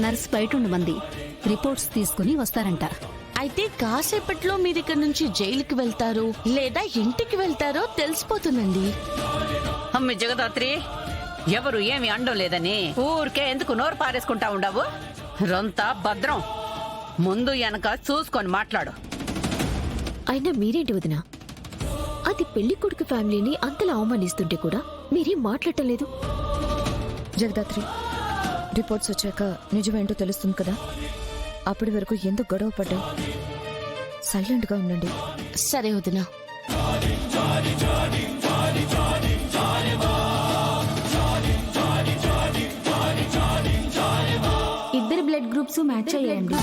Nurse బయటుండమంది. Reports తీసుకుని వస్తారంట. అయితే కాసేపట్లో మీరిక్కడి నుంచి జైలుకి వెళ్తారో లేదా ఇంటికి వెళ్తారో తెలిసిపోతుందండి. అమ్మి జగదాత్రి, ఎవరు ఏమి అండం లేదని ఊరికే ఎందుకు నోరు పారేసుకుంటా ఉండవు? రొంతా భద్రం, ముందు వెనక చూసుకొని మాట్లాడు. అయినా మీరేంటి వదినా, అది పెళ్లి కొడుకు ఫ్యామిలీని అంతలా అవమానిస్తుంటే కూడా మీరేం మాట్లాడటం లేదు. జగదాత్రి, రిపోర్ట్స్ వచ్చాక నిజమేంటో తెలుస్తుంది కదా, అప్పటి వరకు ఎందుకు గొడవ పడ్డావు? సైలెంట్గా ఉండండి. సరే వదినా. ఇద్దరు బ్లడ్ గ్రూప్స్ మ్యాచ్ అయ్యాయండి.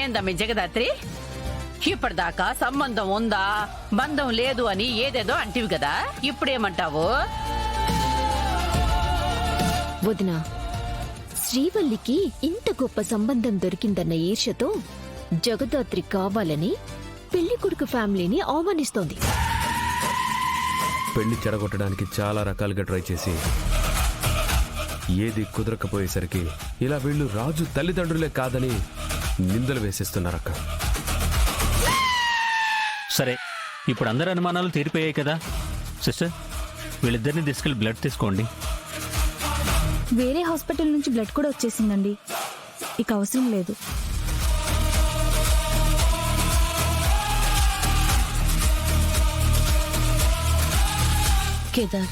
ఏందమ్మి జగదాత్రి, ఇప్పటిదాకా సంబంధం ఉందా బంధం లేదు అని ఏదేదో అంటివి కదా, ఇప్పుడేమంటావు? వదినా, శ్రీవల్లికి ఇంత గొప్ప సంబంధం దొరికిందన్న ఈర్ష్యతో జగదాత్రి కావాలని పెళ్లి కొడుకు ఫ్యామిలీని అవమానిస్తోంది. పెళ్లి చెడగొట్టడానికి చాలా రకాలుగా ట్రై చేసి ఏది కుదరకపోయేసరికి ఇలా వీళ్ళు రాజు తల్లిదండ్రులే కాదని నిందలు వేసేస్తున్నారక్క. సరే, ఇప్పుడు అందరి అనుమానాలు తీరిపోయాయి కదా సిస్టర్, వీళ్ళిద్దరిని తీసుకెళ్లి బ్లడ్ తీసుకోండి. వేరే హాస్పిటల్ నుంచి బ్లడ్ కూడా వచ్చేసిందండి, ఇక అవసరం లేదు. కేదార్,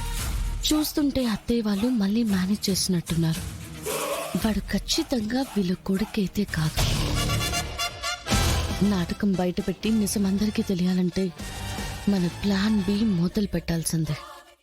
చూస్తుంటే అత్తయ్య వాళ్ళు మళ్ళీ మేనేజ్ చేసినట్టున్నారు. వాడు ఖచ్చితంగా వీళ్ళ కొడుకైతే కాదు. నాటకం బయటపెట్టి నిజం అందరికీ తెలియాలంటే మన ప్లాన్ బి మొదలు పెట్టాల్సిందే.